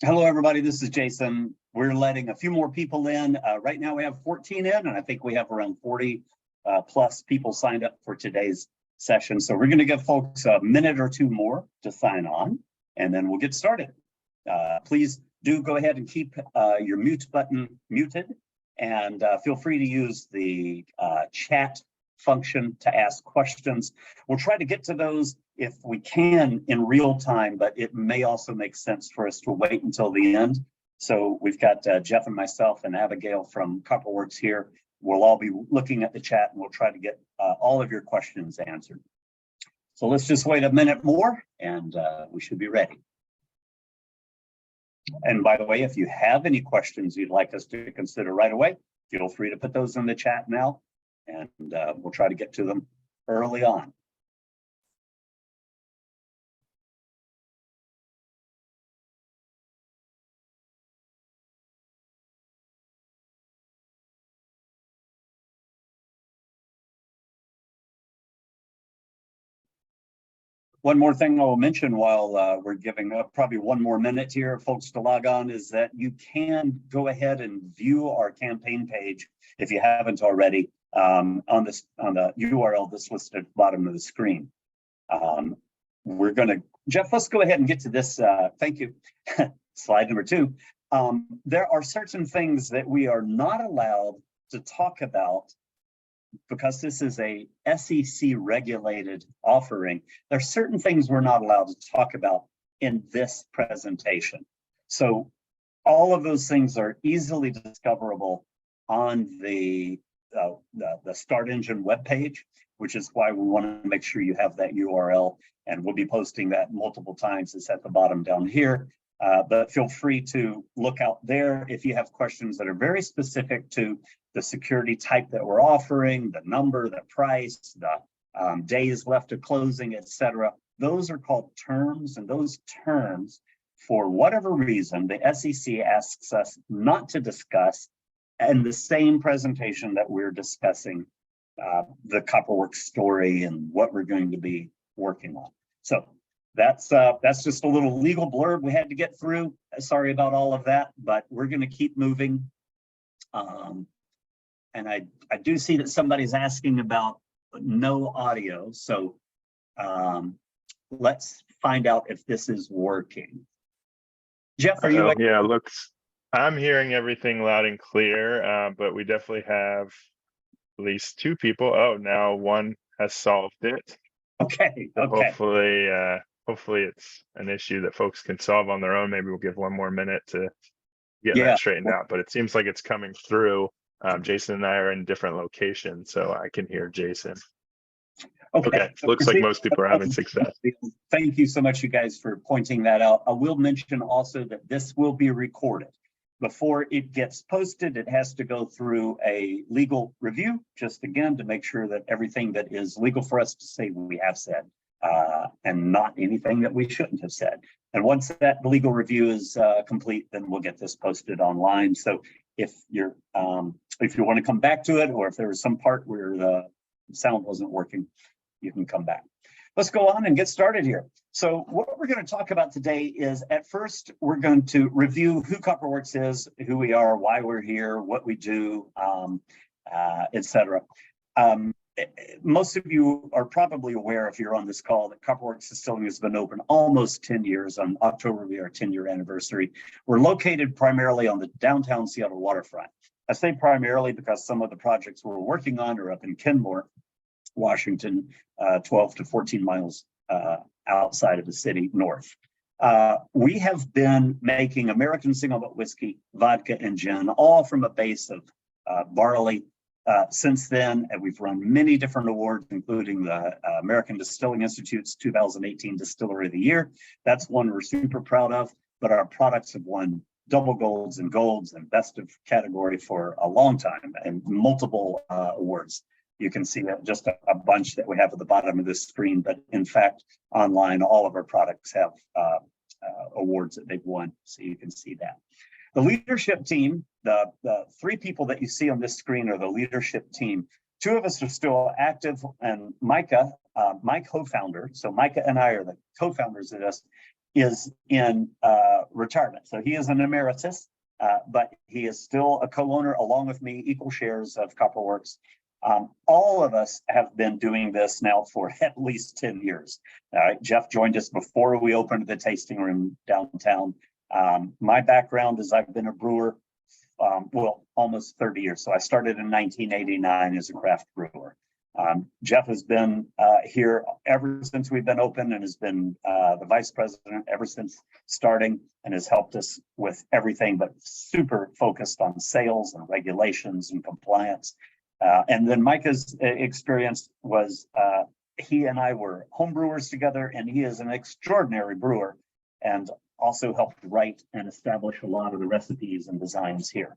Hello, everybody. This is Jason. We're letting a few more people in. Right now, we have 14 in, and I think we have around 40 plus people signed up for today's session. So we're going to give folks a minute or two more to sign on, and then we'll get started. Please do go ahead and keep your mute button muted, and feel free to use the chat function to ask questions. We'll try to get to those if we can in real time, but it may also make sense for us to wait until the end. So we've got Jeff and myself and Abigail from Copperworks here. We'll all be looking at the chat and we'll try to get all of your questions answered. So let's just wait a minute more and we should be ready. And by the way, if you have any questions you'd like us to consider right away, feel free to put those in the chat now, and we'll try to get to them early on. One more thing I'll mention while we're giving probably one more minute here, folks, to log on, is that you can go ahead and view our campaign page if you haven't already on the URL that's listed at the bottom of the screen. We're going to, Jeff, let's go ahead and get to this. Thank you. Slide number 2. There are certain things that we are not allowed to talk about because this is a SEC regulated offering. There are certain things we're not allowed to talk about in this presentation. So all of those things are easily discoverable on the StartEngine webpage, which is why we want to make sure you have that URL, and we'll be posting that multiple times. It's at the bottom down here. But feel free to look out there if you have questions that are very specific to the security type that we're offering, the number, the price, the days left to closing, etc. Those are called terms, and those terms, for whatever reason, the SEC asks us not to discuss in the same presentation that we're discussing the Copperworks story and what we're going to be working on. So that's just a little legal blurb we had to get through. Sorry about all of that, but we're going to keep moving. And I do see that somebody's asking about no audio. So let's find out if this is working. Jeff, are you? Yeah, looks, I'm hearing everything loud and clear, but we definitely have at least 2 people. Oh, now one has solved it. Okay. So Okay. hopefully it's an issue that folks can solve on their own. Maybe we'll give one more minute to get that straightened out, but it seems like it's coming through. Jason and I are in different locations, so I can hear Jason. Okay. So looks like most people are having success. Thank you so much, you guys, for pointing that out. I will mention also that this will be recorded. Before it gets posted, it has to go through a legal review, just again, to make sure that everything that is legal for us to say we have said, and not anything that we shouldn't have said. And once that legal review is complete, then we'll get this posted online. So if you want to come back to it, or if there was some part where the sound wasn't working, you can come back. Let's go on and get started here. So what we're going to talk about today is, at first, we're going to review who Copperworks is, who we are, why we're here, what we do, etc. Most of you are probably aware, if you're on this call, that Copperworks Distilling has been open almost 10 years. On October will be our 10-year anniversary. We're located primarily on the downtown Seattle waterfront. I say primarily because some of the projects we're working on are up in Kenmore, Washington, 12 to 14 miles outside of the city north. We have been making American single malt whiskey, vodka, and gin, all from a base of barley. Since then, and we've run many different awards, including the American Distilling Institute's 2018 Distillery of the Year. That's one we're super proud of, but our products have won double golds and golds and best of category for a long time, and multiple awards. You can see that just a bunch that we have at the bottom of this screen, but in fact, online, all of our products have awards that they've won, so you can see that. The leadership team, the 3 people that you see on this screen are the leadership team. 2 of us are still active, and Micah, my co-founder, so Micah and I are the co-founders of this, is in retirement. So he is an emeritus, but he is still a co-owner along with me, equal shares of Copperworks. All of us have been doing this now for at least 10 years. Jeff joined us before we opened the tasting room downtown. My background is I've been a brewer, well, almost 30 years. So I started in 1989 as a craft brewer. Jeff has been here ever since we've been open and has been the vice president ever since starting and has helped us with everything, but super focused on sales and regulations and compliance. And then Micah's experience was he and I were home brewers together, and he is an extraordinary brewer and also helped write and establish a lot of the recipes and designs here.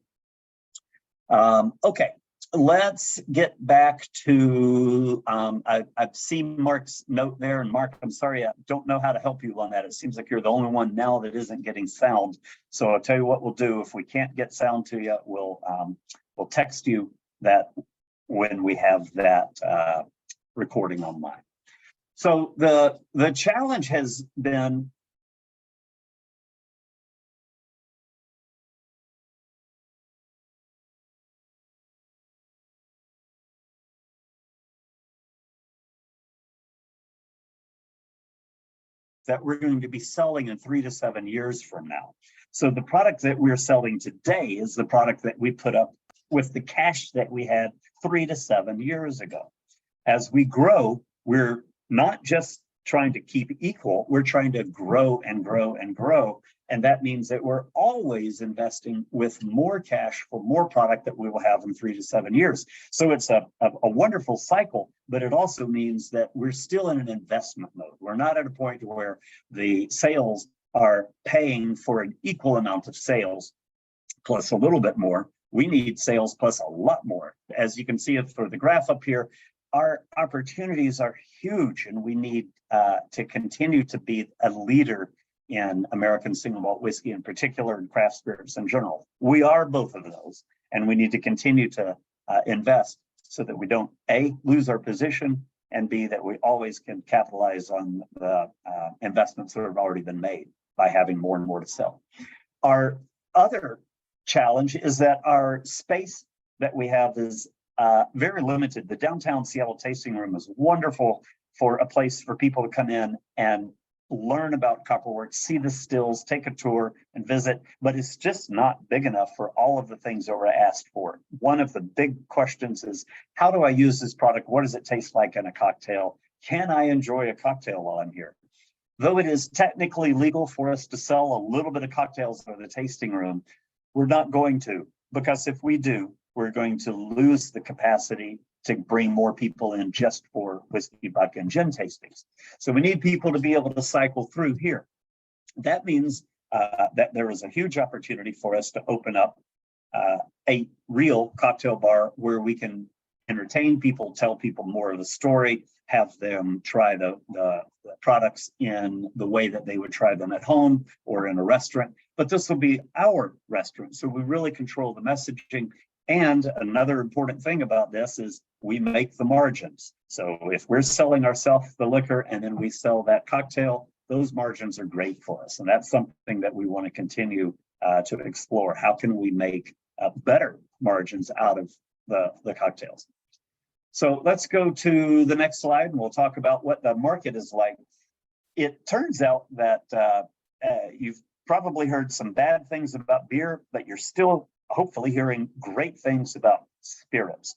Okay, let's get back to, I've seen Mark's note there, and Mark, I'm sorry, I don't know how to help you on that. It seems like you're the only one now that isn't getting sound. So I'll tell you what we'll do. If we can't get sound to you, we'll text you that when we have that recording online. So the challenge has been that we're going to be selling in 3 to 7 years from now. So the product that we're selling today is the product that we put up with the cash that we had 3 to 7 years ago. As we grow, we're not just trying to keep equal, we're trying to grow and grow and grow. And that means that we're always investing with more cash for more product that we will have in 3 to 7 years. So it's a wonderful cycle, but it also means that we're still in an investment mode. We're not at a point where the sales are paying for an equal amount of sales plus a little bit more. We need sales plus a lot more. As you can see for the graph up here, our opportunities are huge, and we need to continue to be a leader in American single malt whiskey in particular, and craft spirits in general. We are both of those, and we need to continue to invest so that we don't A, lose our position, and B, that we always can capitalize on the investments that have already been made by having more and more to sell. Our other challenge is that our space that we have is very limited. The downtown Seattle tasting room is wonderful for a place for people to come in and learn about Copperworks, see the stills, take a tour and visit, but it's just not big enough for all of the things that we're asked for. One of the big questions is, how do I use this product? What does it taste like in a cocktail? Can I enjoy a cocktail while I'm here? Though it is technically legal for us to sell a little bit of cocktails in the tasting room, we're not going to, because if we do, we're going to lose the capacity to bring more people in just for whiskey, vodka, and gin tastings. So we need people to be able to cycle through here. That means that there is a huge opportunity for us to open up a real cocktail bar where we can entertain people, tell people more of the story, have them try the products in the way that they would try them at home or in a restaurant. But this will be our restaurant, so we really control the messaging. And another important thing about this is we make the margins. So if we're selling ourselves the liquor and then we sell that cocktail, those margins are great for us. And that's something that we want to continue to explore. How can we make better margins out of the cocktails? So let's go to the next slide and we'll talk about what the market is like. It turns out that you've probably heard some bad things about beer, but you're still hopefully hearing great things about spirits.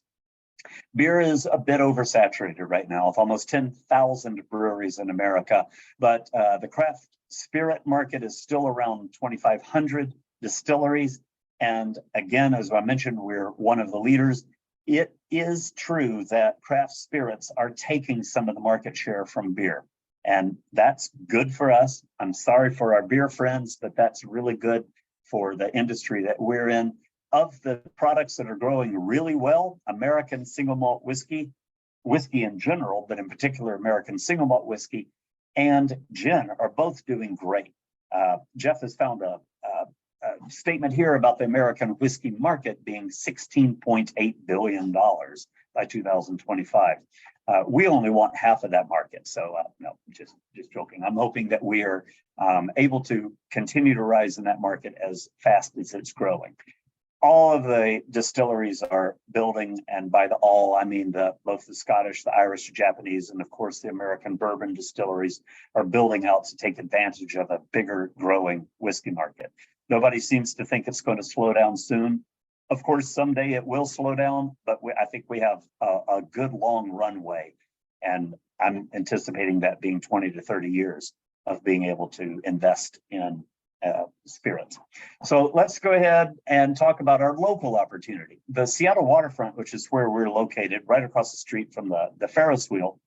Beer is a bit oversaturated right now with almost 10,000 breweries in America, but the craft spirit market is still around 2,500 distilleries. And again, as I mentioned, we're one of the leaders. It is true that craft spirits are taking some of the market share from beer, and that's good for us. I'm sorry for our beer friends, but that's really good for the industry that we're in. Of the products that are growing really well, American single malt whiskey in general, but in particular American single malt whiskey and gin are both doing great. Jeff has found a statement here about the American whiskey market being $16.8 billion by 2025. We only want half of that market, so no, just joking. I'm hoping that we are able to continue to rise in that market as fast as it's growing. All of the distilleries are building, and by the all, I mean both the Scottish, the Irish, the Japanese, and of course the American bourbon distilleries are building out to take advantage of a bigger growing whiskey market. Nobody seems to think it's going to slow down soon. Of course, someday it will slow down, but I think we have a good long runway, and I'm anticipating that being 20 to 30 years of being able to invest in spirits. So let's go ahead and talk about our local opportunity. The Seattle waterfront, which is where we're located, right across the street from the Ferris wheel,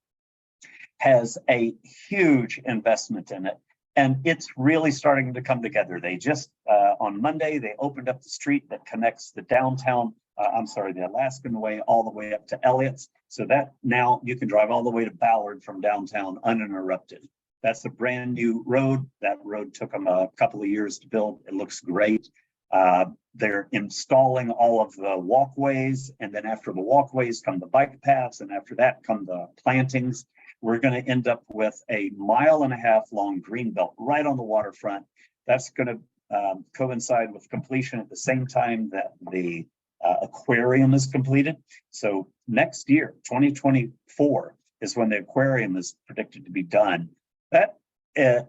has a huge investment in it, and it's really starting to come together. They just on Monday they opened up the street that connects the downtown, the Alaskan Way all the way up to Elliott's, so that now you can drive all the way to Ballard from downtown uninterrupted. That's a brand new road. That road took them a couple of years to build. It looks great. They're installing all of the walkways, and then after the walkways come the bike paths, and after that come the plantings. We're going to end up with a 1.5 mile long green belt right on the waterfront. That's going to coincide with completion at the same time that the aquarium is completed. So next year, 2024, is when the aquarium is predicted to be done. That,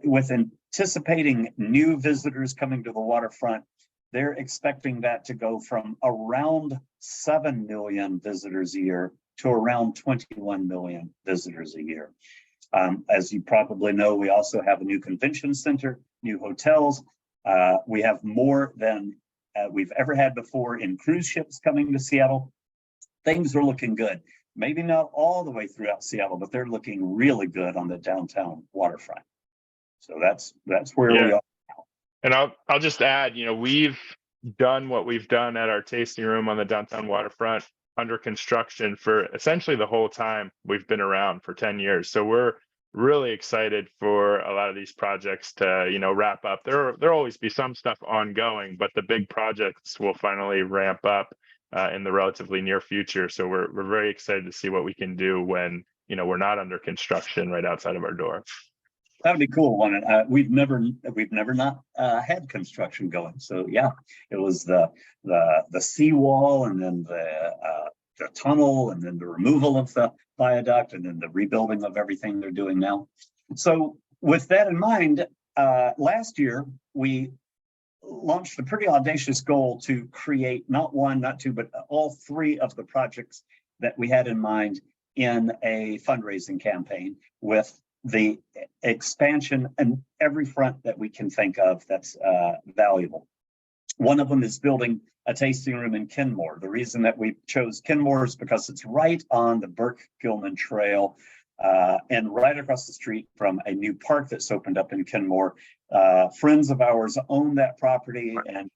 with anticipating new visitors coming to the waterfront, they're expecting that to go from around 7 million visitors a year to around 21 million visitors a year. As you probably know, we also have a new convention center, new hotels. We have more than we've ever had before in cruise ships coming to Seattle. Things are looking good. Maybe not all the way throughout Seattle, but they're looking really good on the downtown waterfront. So that's where we are now. And I'll just add, we've done what we've done at our tasting room on the downtown waterfront under construction for essentially the whole time we've been around, for 10 years. So we're really excited for a lot of these projects to, wrap up. There'll always be some stuff ongoing, but the big projects will finally ramp up in the relatively near future. So we're very excited to see what we can do when, we're not under construction right outside of our door. That would be cool. We've never not had construction going. So yeah, it was the seawall, and then the tunnel, and then the removal of the viaduct, and then the rebuilding of everything they're doing now. So with that in mind, last year we launched a pretty audacious goal to create not one, not two, but all 3 of the projects that we had in mind in a fundraising campaign, with the expansion and every front that we can think of that's valuable. One of them is building a tasting room in Kenmore. The reason that we chose Kenmore is because it's right on the Burke-Gilman Trail, and right across the street from a new park that's opened up in Kenmore. Friends of ours own that property, and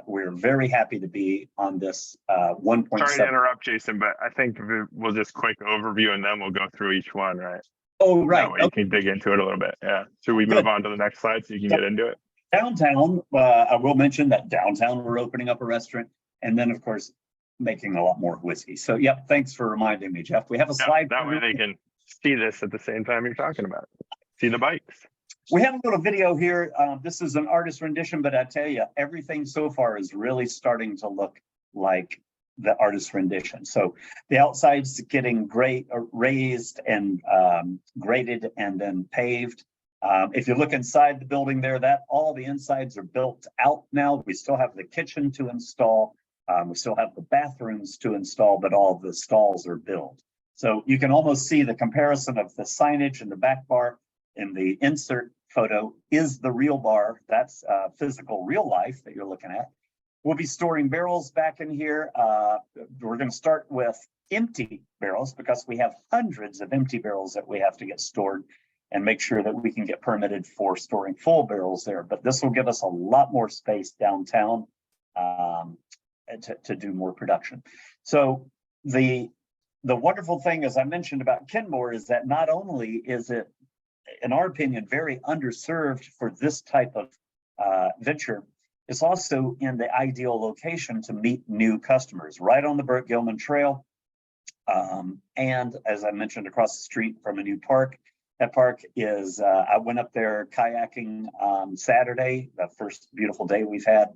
we're very happy to be on this 1.7. Sorry to interrupt, Jason, but I think we'll just quick overview and then we'll go through each one, right? Oh, right. You can dig into it a little bit. Yeah. Should we move on to the next slide so you can get into it? Downtown, I will mention that downtown we're opening up a restaurant, and then of course making a lot more whiskey. So yep, thanks for reminding me, Jeff. We have a slide. That way they can see this at the same time you're talking about it. See the bikes. We have a little video here. This is an artist rendition, but I tell you, everything so far is really starting to look like the artist rendition. So the outside's getting raised and graded and then paved. If you look inside the building there, all the insides are built out now. We still have the kitchen to install. We still have the bathrooms to install, but all the stalls are built. So you can almost see the comparison of the signage and the back bar in the insert photo is the real bar. That's physical real life that you're looking at. We'll be storing barrels back in here. We're going to start with empty barrels because we have hundreds of empty barrels that we have to get stored, and make sure that we can get permitted for storing full barrels there. But this will give us a lot more space downtown to do more production. So the wonderful thing, as I mentioned about Kenmore, is that not only is it, in our opinion, very underserved for this type of venture, it's also in the ideal location to meet new customers, right on the Burke-Gilman Trail. And as I mentioned, across the street from a new park. That park is, I went up there kayaking Saturday, the first beautiful day we've had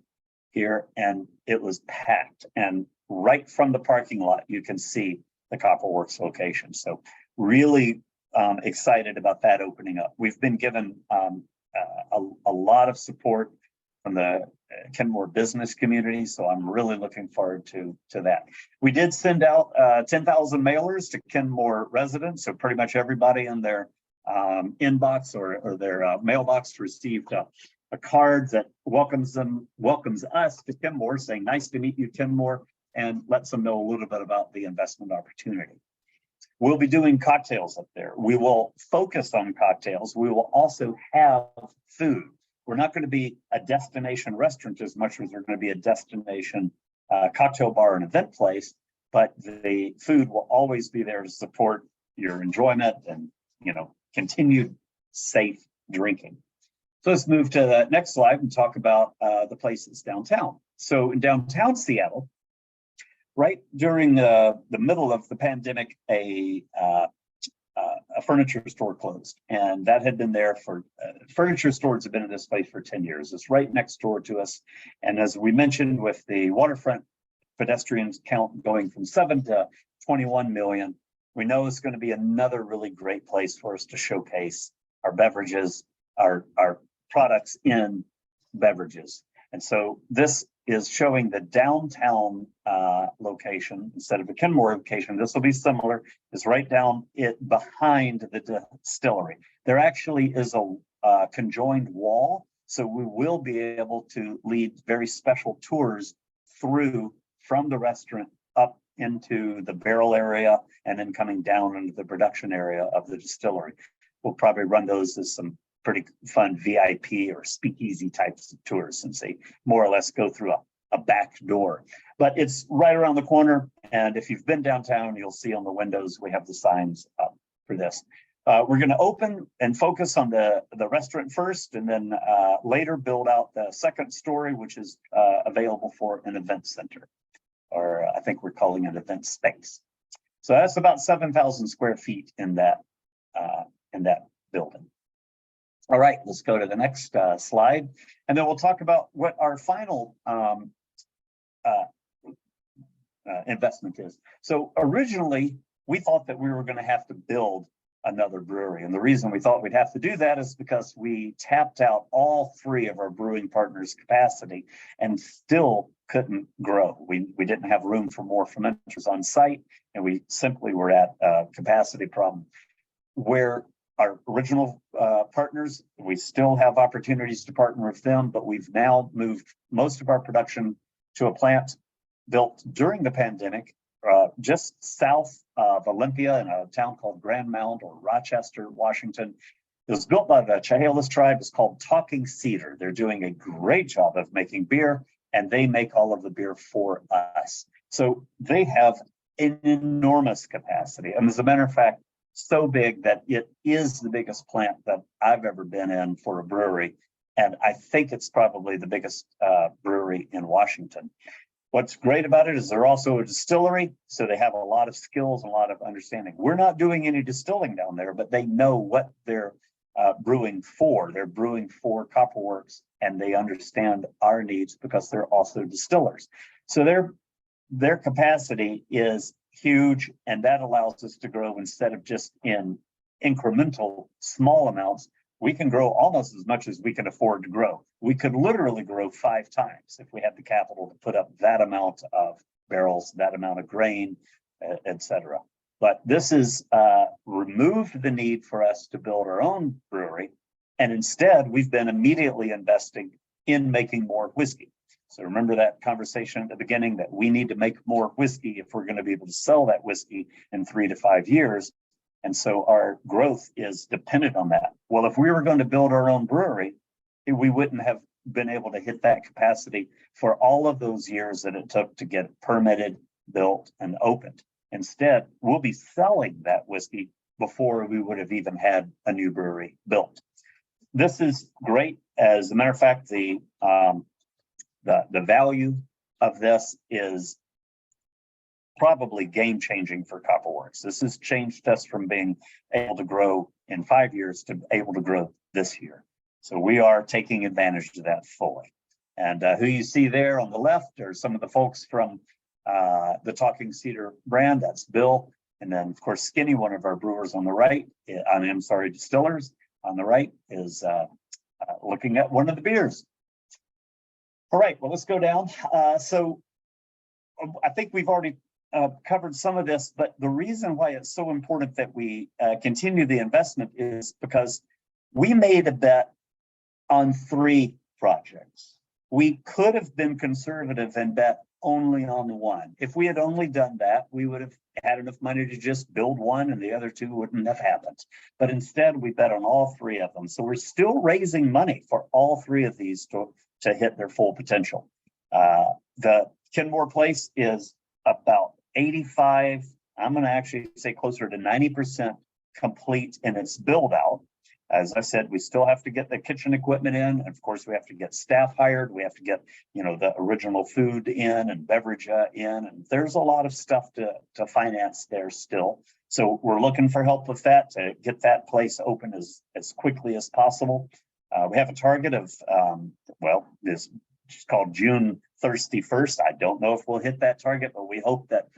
here, and it was packed. And right from the parking lot, you can see the Copperworks location. So really excited about that opening up. We've been given a lot of support from the Kenmore business community, so I'm really looking forward to that. We did send out 10,000 mailers to Kenmore residents, so pretty much everybody in their inbox or their mailbox received a card that welcomes us to Kenmore, saying nice to meet you, Kenmore, and lets them know a little bit about the investment opportunity. We'll be doing cocktails up there. We will focus on cocktails. We will also have food. We're not going to be a destination restaurant as much as we're going to be a destination cocktail bar and event place, but the food will always be there to support your enjoyment and, you know, continued safe drinking. So let's move to the next slide and talk about the places downtown. So in downtown Seattle, right during the middle of the pandemic, a furniture store closed, and that had been there for furniture stores have been in this place for 10 years. It's right next door to us. And as we mentioned, with the waterfront pedestrians count going from 7 to 21 million, we know it's going to be another really great place for us to showcase our beverages, our products in beverages. And so this is showing the downtown location instead of the Kenmore location. This will be similar. It's right down behind the distillery. There actually is a conjoined wall, so we will be able to lead very special tours through from the restaurant up into the barrel area and then coming down into the production area of the distillery. We'll probably run those as some pretty fun VIP or speakeasy types of tours, since they more or less go through a back door. But it's right around the corner, and if you've been downtown, you'll see on the windows we have the signs up for this. We're going to open and focus on the restaurant first, and then later build out the second story, which is available for an event center, or I think we're calling it event space. So that's about 7,000 square feet in that building. All right, let's go to the next slide, and then we'll talk about what our final investment is. So originally, we thought that we were going to have to build another brewery, and the reason we thought we'd have to do that is because we tapped out all three of our brewing partners' capacity and still couldn't grow. We didn't have room for more fermenters on site, and we simply were at a capacity problem. Where our original partners, we still have opportunities to partner with them, but we've now moved most of our production to a plant built during the pandemic, just south of Olympia in a town called Grand Mount or Rochester, Washington. It was built by the Chehalis tribe. It's called Talking Cedar. They're doing a great job of making beer, and they make all of the beer for us. So they have an enormous capacity. And as a matter of fact, so big that it is the biggest plant that I've ever been in for a brewery. And I think it's probably the biggest brewery in Washington. What's great about it is they're also a distillery, so they have a lot of skills and a lot of understanding. We're not doing any distilling down there, but they know what they're brewing for. They're brewing for Copperworks, and they understand our needs because they're also distillers. So their capacity is huge, and that allows us to grow instead of just in incremental small amounts. We can grow almost as much as we can afford to grow. We could literally grow 5 times if we had the capital to put up that amount of barrels, that amount of grain, etc. But this is removed the need for us to build our own brewery, and instead we've been immediately investing in making more whiskey. So remember that conversation at the beginning that we need to make more whiskey if we're going to be able to sell that whiskey in 3 to 5 years. And so our growth is dependent on that. Well, if we were going to build our own brewery, we wouldn't have been able to hit that capacity for all of those years that it took to get it permitted, built, and opened. Instead, we'll be selling that whiskey before we would have even had a new brewery built. This is great. As a matter of fact, the value of this is probably game-changing for Copperworks. This has changed us from being able to grow in 5 years to be able to grow this year. So we are taking advantage of that fully. And who you see there on the left are some of the folks from the Talking Cedar brand. That's Bill. And then, of course, Skinny, one of our brewers on the right, distillers on the right, is looking at one of the beers. All right, well, let's go down. So I think we've already covered some of this, but the reason why it's so important that we continue the investment is because we made a bet on 3 projects. We could have been conservative and bet only on the one. If we had only done that, we would have had enough money to just build one and the other 2 wouldn't have happened. But instead, we bet on all 3 of them. So we're still raising money for all 3 of these to hit their full potential. The Kenmore place is about 85, I'm going to actually say closer to 90% complete in its build out. As I said, we still have to get the kitchen equipment in. And of course, we have to get staff hired. We have to get, the original food in and beverage in. And there's a lot of stuff to finance there still. So we're looking for help with that to get that place open as quickly as possible. We have a target of, this is called June 31st. I don't know if we'll hit that target, but we hope that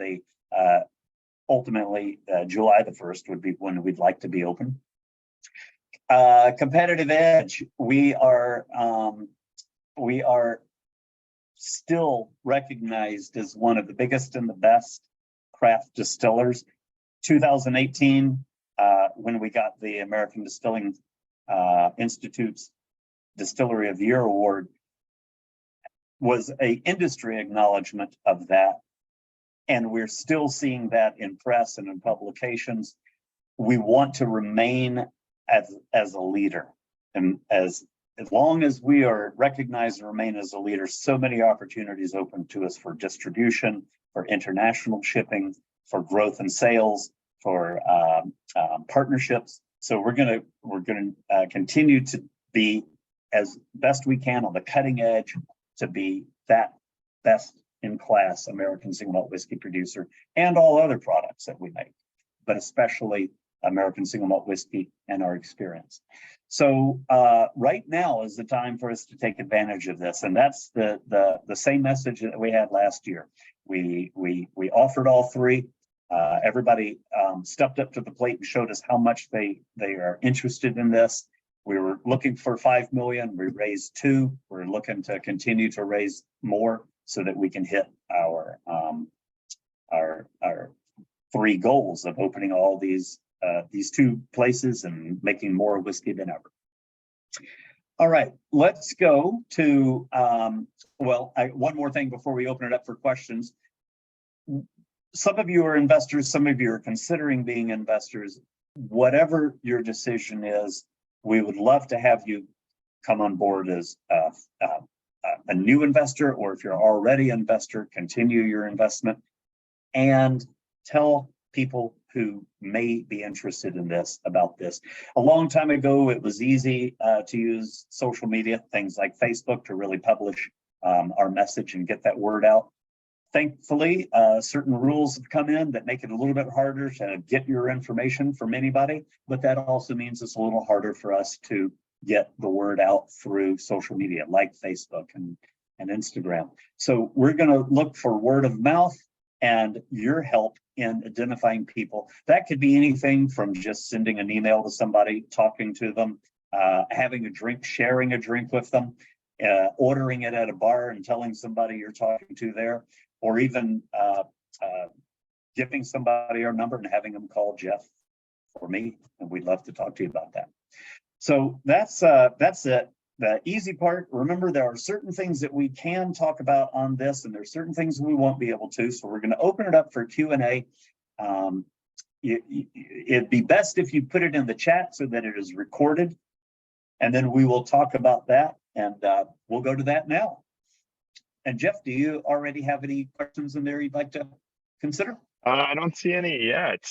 ultimately July the 1st would be when we'd like to be open. Competitive edge. We are still recognized as one of the biggest and the best craft distillers. 2018, when we got the American Distilling Institute's Distillery of the Year award, was an industry acknowledgement of that. And we're still seeing that in press and in publications. We want to remain as a leader. And as long as we are recognized and remain as a leader, so many opportunities open to us for distribution, for international shipping, for growth and sales, for partnerships. So we're gonna continue to be as best we can on the cutting edge to be that best in class American single malt whiskey producer and all other products that we make, but especially American single malt whiskey and our experience. So right now is the time for us to take advantage of this, and that's the same message that we had last year. We offered all 3. Everybody stepped up to the plate and showed us how much they are interested in this. We were looking for 5 million. We raised 2. We're looking to continue to raise more so that we can hit our 3 goals of opening all these 2 places and making more whiskey than ever. All right, let's go to, one more thing before we open it up for questions. Some of you are investors, some of you are considering being investors. Whatever your decision is, we would love to have you come on board as a new investor, or if you're already an investor, continue your investment and tell people who may be interested in this about this. A long time ago, it was easy to use social media, things like Facebook, to really publish our message and get that word out. Thankfully, certain rules have come in that make it a little bit harder to get your information from anybody, but that also means it's a little harder for us to get the word out through social media like Facebook and Instagram. So we're going to look for word of mouth and your help in identifying people. That could be anything from just sending an email to somebody, talking to them, having a drink, sharing a drink with them, ordering it at a bar and telling somebody you're talking to there, or even giving somebody our number and having them call Jeff or me, and we'd love to talk to you about that. So that's it. The easy part. Remember, there are certain things that we can talk about on this, and there's certain things we won't be able to. So we're going to open it up for Q&A. It'd be best if you put it in the chat so that it is recorded, and then we will talk about that, and we'll go to that now. And Jeff, do you already have any questions in there you'd like to consider? I don't see any yet,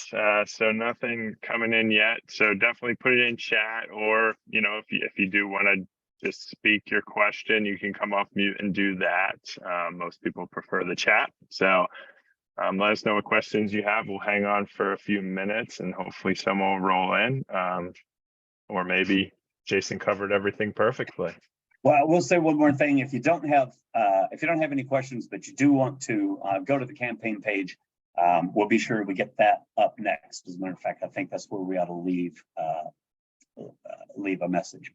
so nothing coming in yet. So definitely put it in chat, or if you do want to just speak your question, you can come off mute and do that. Most people prefer the chat, so let us know what questions you have. We'll hang on for a few minutes, and hopefully someone will roll in. or maybe Jason covered everything perfectly. Well, I will say one more thing. If you don't have any questions, but you do want to go to the campaign page, we'll be sure we get that up next. As a matter of fact, I think that's where we ought to leave a message.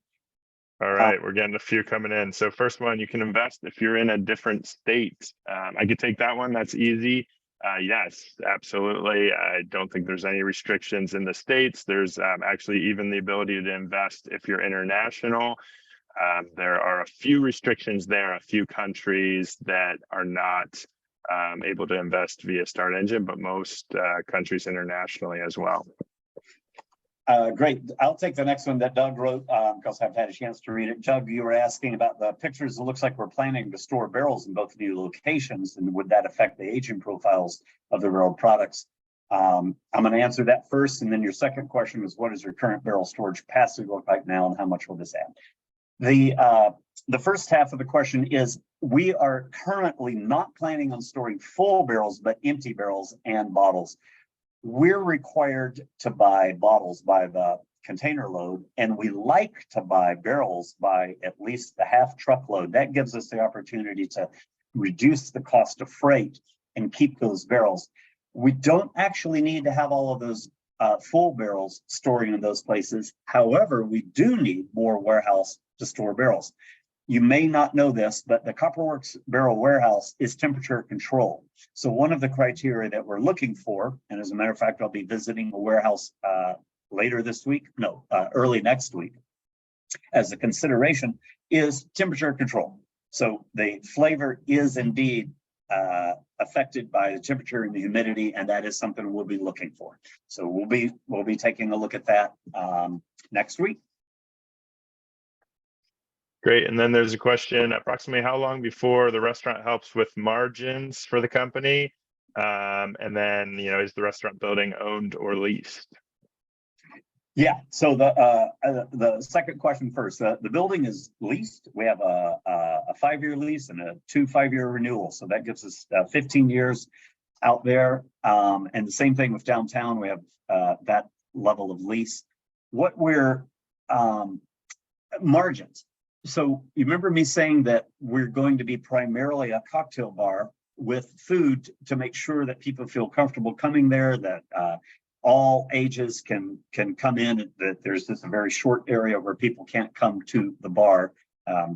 All right, we're getting a few coming in. So first one, you can invest if you're in a different state. I could take that one. That's easy. Yes, absolutely. I don't think there's any restrictions in the States. There's actually even the ability to invest if you're international. There are a few restrictions there, a few countries that are not able to invest via StartEngine, but most countries internationally as well. Great. I'll take the next one that Doug wrote because I've had a chance to read it. Doug, you were asking about the pictures. It looks like we're planning to store barrels in both new locations, and would that affect the aging profiles of the railroad products? I'm going to answer that first, and then your second question is, what does your current barrel storage capacity look like now, and how much will this add? The first half of the question is, we are currently not planning on storing full barrels, but empty barrels and bottles. We're required to buy bottles by the container load, and we like to buy barrels by at least the half truckload. That gives us the opportunity to reduce the cost of freight and keep those barrels. We don't actually need to have all of those full barrels storing in those places. However, we do need more warehouse to store barrels. You may not know this, but the Copperworks barrel warehouse is temperature controlled. So one of the criteria that we're looking for, and as a matter of fact, I'll be visiting a warehouse later this week, early next week, as a consideration, is temperature control. So the flavor is indeed affected by the temperature and the humidity, and that is something we'll be looking for. So we'll be taking a look at that next week. Great. And then there's a question, approximately how long before the restaurant helps with margins for the company? And then, is the restaurant building owned or leased? Yeah, so the second question first. The building is leased. We have a 5-year lease and a 2 5-year renewal. So that gives us 15 years out there. And the same thing with downtown. We have that level of lease. What we're margins. So you remember me saying that we're going to be primarily a cocktail bar with food to make sure that people feel comfortable coming there, that all ages can come in, that there's just a very short area where people can't come to the bar.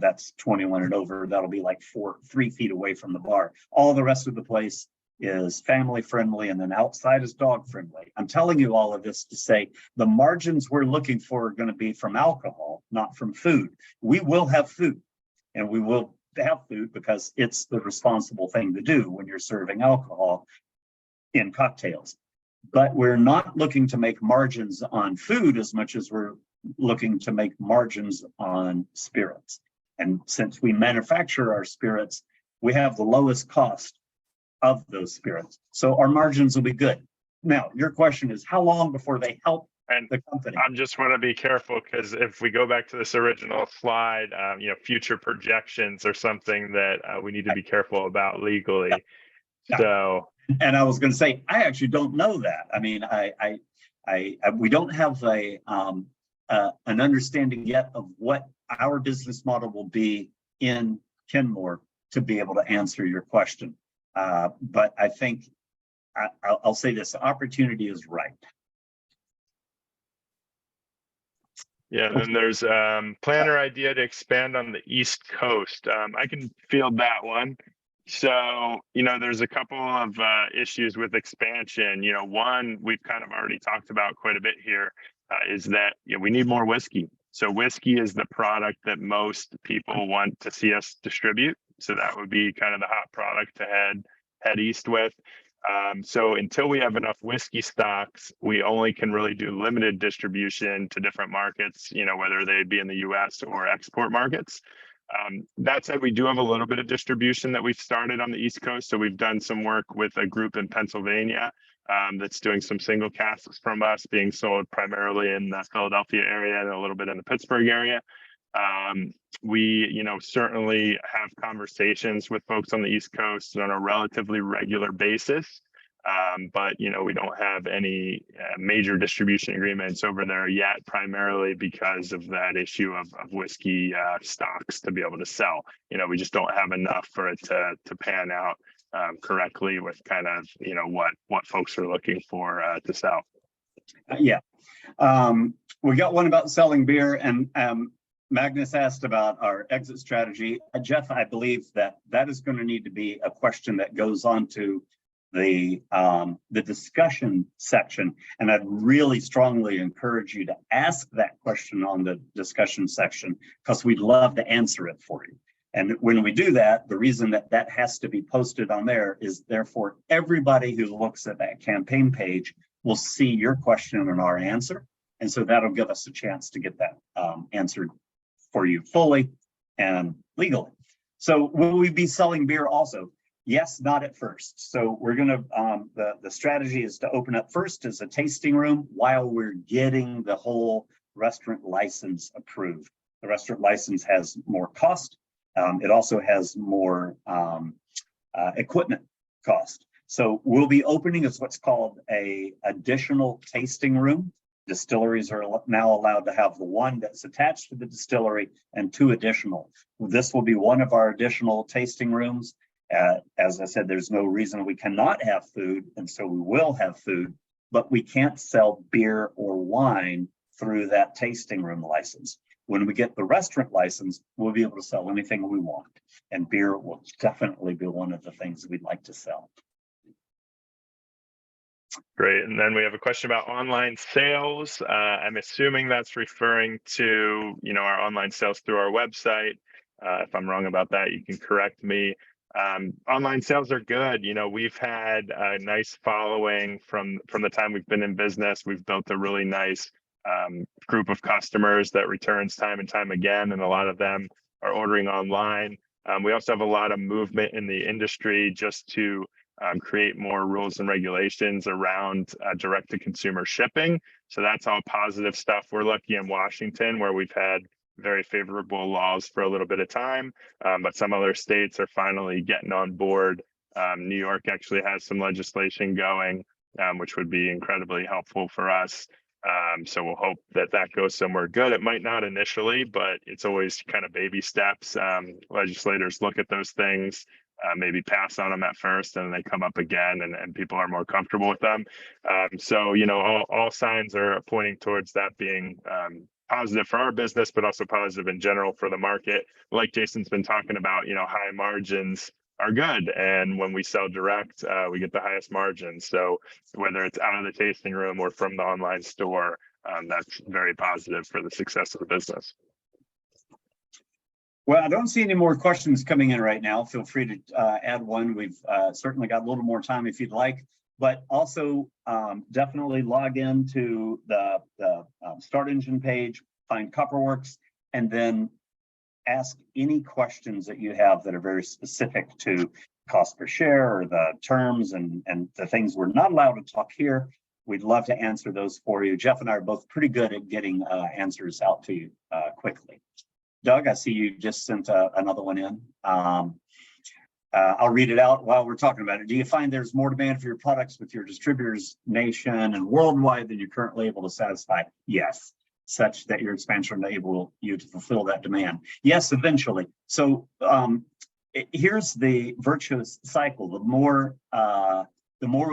That's 21 and over. That'll be like 3 feet away from the bar. All the rest of the place is family friendly, and then outside is dog friendly. I'm telling you all of this to say the margins we're looking for are going to be from alcohol, not from food. We will have food, and we will have food because it's the responsible thing to do when you're serving alcohol in cocktails. But we're not looking to make margins on food as much as we're looking to make margins on spirits. And since we manufacture our spirits, we have the lowest cost of those spirits. So our margins will be good. Now, your question is how long before they help the company? I just want to be careful because if we go back to this original slide, future projections are something that we need to be careful about legally. Yeah. So, and I was going to say, I actually don't know that. I mean, we don't have an understanding yet of what our business model will be in Kenmore to be able to answer your question. But I think I'll say this: the opportunity is right. Yeah, and then there's planner idea to expand on the East Coast. I can field that one. So, there's a couple of issues with expansion. One we've kind of already talked about quite a bit here is that we need more whiskey. So whiskey is the product that most people want to see us distribute. So that would be kind of the hot product to head east with. So until we have enough whiskey stocks, we only can really do limited distribution to different markets, whether they be in the US or export markets. That said, we do have a little bit of distribution that we've started on the East Coast. So we've done some work with a group in Pennsylvania that's doing some single casks from us, being sold primarily in the Philadelphia area and a little bit in the Pittsburgh area. We, certainly have conversations with folks on the East Coast on a relatively regular basis. But we don't have any major distribution agreements over there yet, primarily because of that issue of whiskey stocks to be able to sell. We just don't have enough for it to pan out correctly with kind of what folks are looking for to sell. Yeah. We got one about selling beer, and Magnus asked about our exit strategy. Jeff, I believe that is going to need to be a question that goes on to the discussion section, and I'd really strongly encourage you to ask that question on the discussion section, because we'd love to answer it for you. And when we do that, the reason that has to be posted on there is therefore everybody who looks at that campaign page will see your question and our answer. And so that'll give us a chance to get that answered for you fully and legally. So will we be selling beer also? Yes, not at first. So we're going to, the strategy is to open up first as a tasting room while we're getting the whole restaurant license approved. The restaurant license has more cost. It also has more equipment cost. So we'll be opening as what's called a additional tasting room. Distilleries are now allowed to have the one that's attached to the distillery and 2 additional. This will be one of our additional tasting rooms. As I said, there's no reason we cannot have food, and so we will have food, but we can't sell beer or wine through that tasting room license. When we get the restaurant license, we'll be able to sell anything we want, and beer will definitely be one of the things we'd like to sell. Great. And then we have a question about online sales. I'm assuming that's referring to, our online sales through our website. If I'm wrong about that, you can correct me. Online sales are good. We've had a nice following from the time we've been in business. We've built a really nice group of customers that returns time and time again, and a lot of them are ordering online. We also have a lot of movement in the industry just to create more rules and regulations around direct-to-consumer shipping. So that's all positive stuff. We're lucky in Washington, where we've had very favorable laws for a little bit of time, but some other states are finally getting on board. New York actually has some legislation going, which would be incredibly helpful for us. So we'll hope that goes somewhere good. It might not initially, but it's always kind of baby steps. Legislators look at those things, maybe pass on them at first, and they come up again, and people are more comfortable with them. So, all signs are pointing towards that being positive for our business, but also positive in general for the market. Like Jason's been talking about, high margins are good. And when we sell direct, we get the highest margins. So whether it's out of the tasting room or from the online store, that's very positive for the success of the business. Well, I don't see any more questions coming in right now. Feel free to add one. We've certainly got a little more time if you'd like, but also definitely log into the StartEngine page, find Copperworks, and then ask any questions that you have that are very specific to cost per share or the terms and the things we're not allowed to talk here. We'd love to answer those for you. Jeff and I are both pretty good at getting answers out to you quickly. Doug, I see you just sent another one in. I'll read it out while we're talking about it. Do you find there's more demand for your products with your distributors nation and worldwide than you're currently able to satisfy? Yes, such that your expansion will enable you to fulfill that demand. Yes, eventually. So here's the virtuous cycle. The more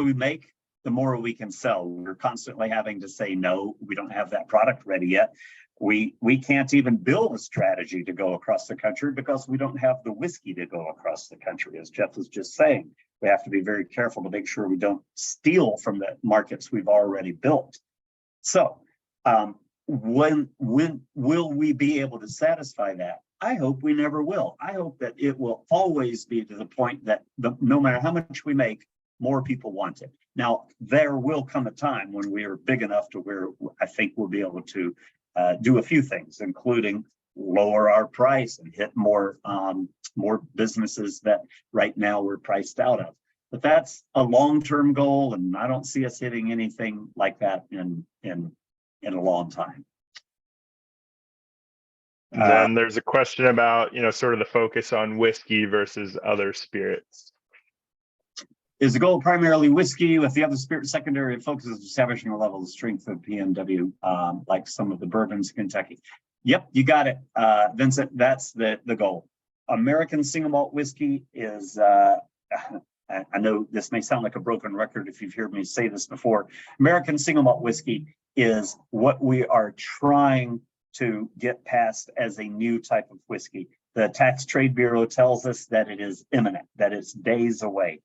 we make, the more we can sell. We're constantly having to say, no, we don't have that product ready yet. We can't even build a strategy to go across the country because we don't have the whiskey to go across the country. As Jeff was just saying, we have to be very careful to make sure we don't steal from the markets we've already built. So when will we be able to satisfy that? I hope we never will. I hope that it will always be to the point that no matter how much we make, more people want it. Now, there will come a time when we are big enough to where I think we'll be able to do a few things, including lower our price and hit more businesses that right now we're priced out of. But that's a long-term goal, and I don't see us hitting anything like that in a long time. Then there's a question about, sort of the focus on whiskey versus other spirits. Is the goal primarily whiskey with the other spirit secondary? It focuses on establishing a level of strength of PMW, like some of the bourbons, Kentucky. Yep, you got it, Vincent. That's the goal. American single malt whiskey is, I know this may sound like a broken record if you've heard me say this before. American single malt whiskey is what we are trying to get past as a new type of whiskey. The Tax Trade Bureau tells us that it is imminent, that it's days away.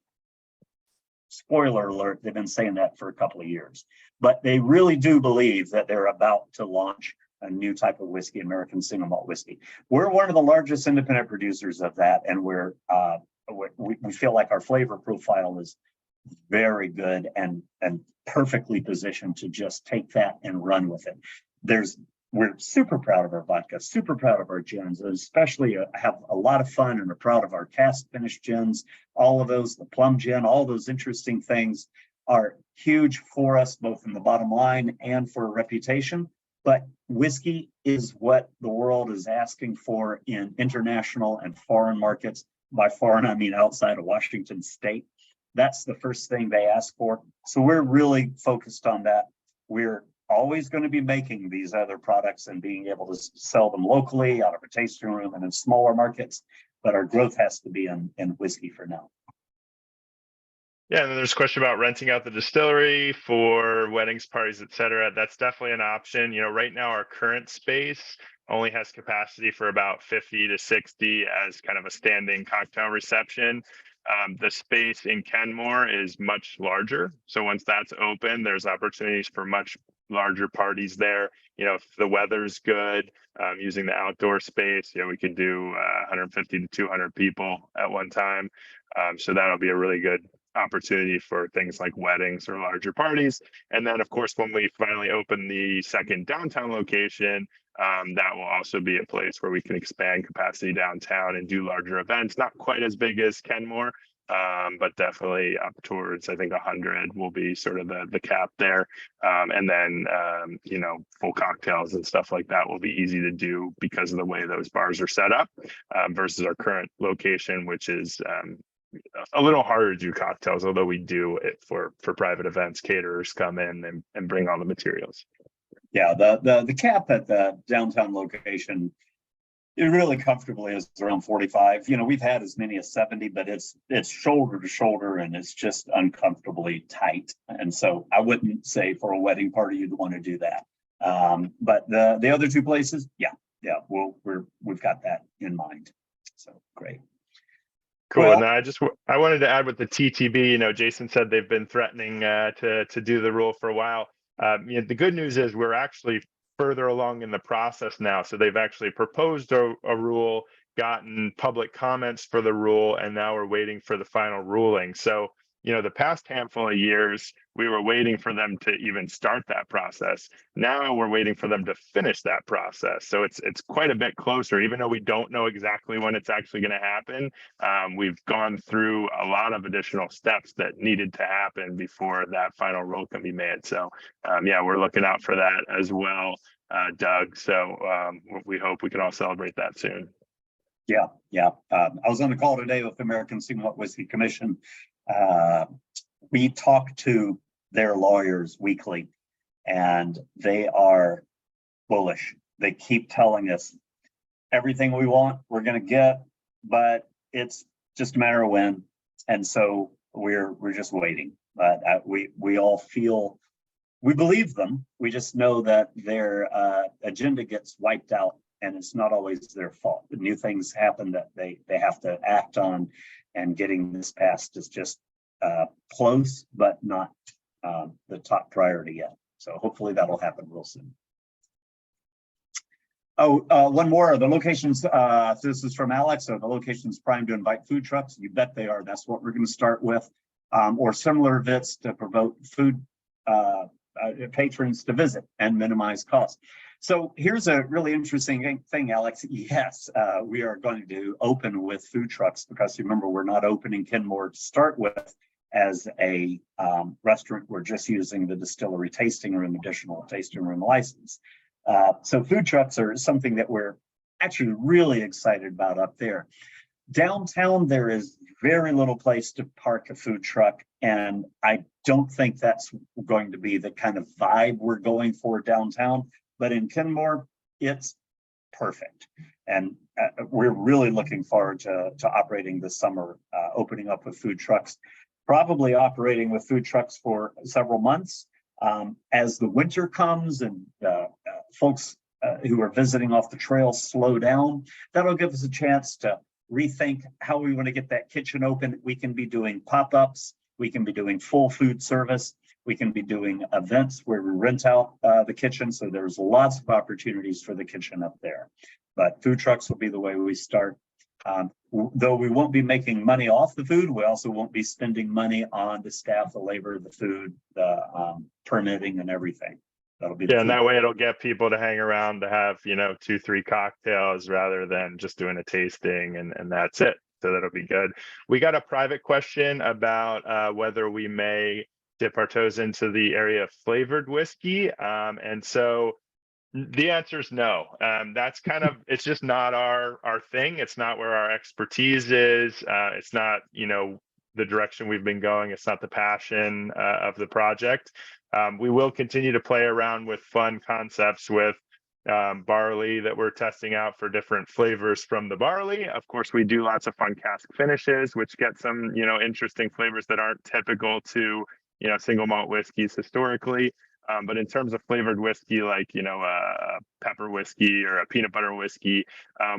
Spoiler alert, they've been saying that for a couple of years. But they really do believe that they're about to launch a new type of whiskey, American single malt whiskey. We're one of the largest independent producers of that, and we feel like our flavor profile is very good and perfectly positioned to just take that and run with it. We're super proud of our vodka, super proud of our gins, and especially have a lot of fun and are proud of our cast finish gins. All of those, the plum gin, all those interesting things are huge for us, both in the bottom line and for reputation. But whiskey is what the world is asking for in international and foreign markets. By foreign, I mean outside of Washington state. That's the first thing they ask for. So we're really focused on that. We're always going to be making these other products and being able to sell them locally out of a tasting room and in smaller markets, but our growth has to be in whiskey for now. Yeah, and then there's a question about renting out the distillery for weddings, parties, etc. That's definitely an option. Right now our current space only has capacity for about 50 to 60 as kind of a standing cocktail reception. The space in Kenmore is much larger. So once that's open, there's opportunities for much larger parties there. If the weather's good, using the outdoor space, we could do 150 to 200 people at one time. So that'll be a really good opportunity for things like weddings or larger parties. And then, of course, when we finally open the second downtown location, that will also be a place where we can expand capacity downtown and do larger events. Not quite as big as Kenmore, but definitely up towards, I think 100 will be sort of the cap there. And then, full cocktails and stuff like that will be easy to do because of the way those bars are set up, versus our current location, which is a little harder to do cocktails, although we do it for private events. Caterers come in and bring all the materials. Yeah, the cap at the downtown location, it really comfortably is around 45. We've had as many as 70, but it's shoulder to shoulder and it's just uncomfortably tight. And so I wouldn't say for a wedding party you'd want to do that. But the other two places, yeah, we've got that in mind. So great. Cool. Well, and I wanted to add with the TTB. Jason said they've been threatening to do the rule for a while. The good news is we're actually further along in the process now. So they've actually proposed a rule, gotten public comments for the rule, and now we're waiting for the final ruling. So, the past handful of years, we were waiting for them to even start that process. Now we're waiting for them to finish that process. So it's quite a bit closer, even though we don't know exactly when it's actually going to happen. We've gone through a lot of additional steps that needed to happen before that final rule can be made. So we're looking out for that as well, Doug. So we hope we can all celebrate that soon. Yeah. I was on the call today with the American Single Malt Whiskey Commission. We talk to their lawyers weekly, and they are bullish. They keep telling us everything we want, we're going to get, but it's just a matter of when. And so we're just waiting. But we all feel, we believe them. We just know that their agenda gets wiped out, and it's not always their fault. The new things happen that they have to act on, and getting this passed is just close, but not the top priority yet. So hopefully that'll happen real soon. One more. The locations, this is from Alex. So the location's primed to invite food trucks. You bet they are. That's what we're going to start with. Or similar events to promote food patrons to visit and minimize costs. So here's a really interesting thing, Alex. Yes, we are going to open with food trucks because remember, we're not opening Kenmore to start with as a restaurant. We're just using the distillery tasting room, additional tasting room license. So food trucks are something that we're actually really excited about up there. Downtown, there is very little place to park a food truck, and I don't think that's going to be the kind of vibe we're going for downtown. But in Kenmore, it's perfect, and we're really looking forward to operating this summer, opening up with food trucks, probably operating with food trucks for several months. As the winter comes and folks who are visiting off the trail slow down, that'll give us a chance to rethink how we want to get that kitchen open. We can be doing pop-ups, we can be doing full food service, we can be doing events where we rent out the kitchen. So there's lots of opportunities for the kitchen up there. But food trucks will be the way we start. Though we won't be making money off the food, we also won't be spending money on the staff, the labor, the food, the permitting and everything. That'll be and that way it'll get people to hang around to have, 2-3 cocktails rather than just doing a tasting and that's it. So that'll be good. We got a private question about whether we may dip our toes into the area of flavored whiskey. And so the answer is no. That's kind of, it's just not our thing. It's not where our expertise is. It's not, the direction we've been going. It's not the passion of the project. We will continue to play around with fun concepts with barley that we're testing out for different flavors from the barley. Of course, we do lots of fun cask finishes, which get some, interesting flavors that aren't typical to, single malt whiskeys historically. But in terms of flavored whiskey, like, a pepper whiskey or a peanut butter whiskey,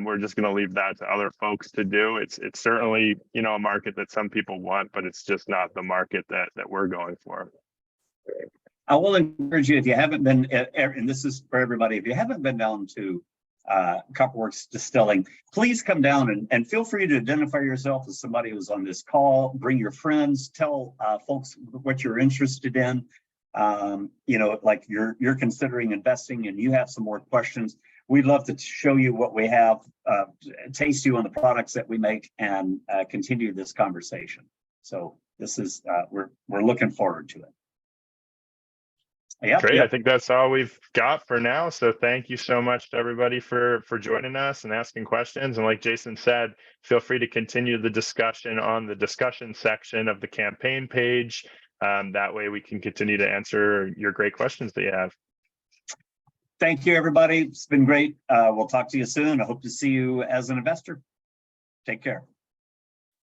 we're just going to leave that to other folks to do. It's certainly, a market that some people want, but it's just not the market that we're going for. I will encourage you, if you haven't been, and this is for everybody, if you haven't been down to Copperworks Distilling, please come down and feel free to identify yourself as somebody who's on this call. Bring your friends, tell folks what you're interested in. Like you're considering investing and you have some more questions. We'd love to show you what we have, taste you on the products that we make, and continue this conversation. So this is we're looking forward to it. Yep, great. Yep. I think that's all we've got for now. So thank you so much to everybody for joining us and asking questions. And like Jason said, feel free to continue the discussion on the discussion section of the campaign page. That way we can continue to answer your great questions that you have. Thank you, everybody. It's been great. We'll talk to you soon. I hope to see you as an investor. Take care.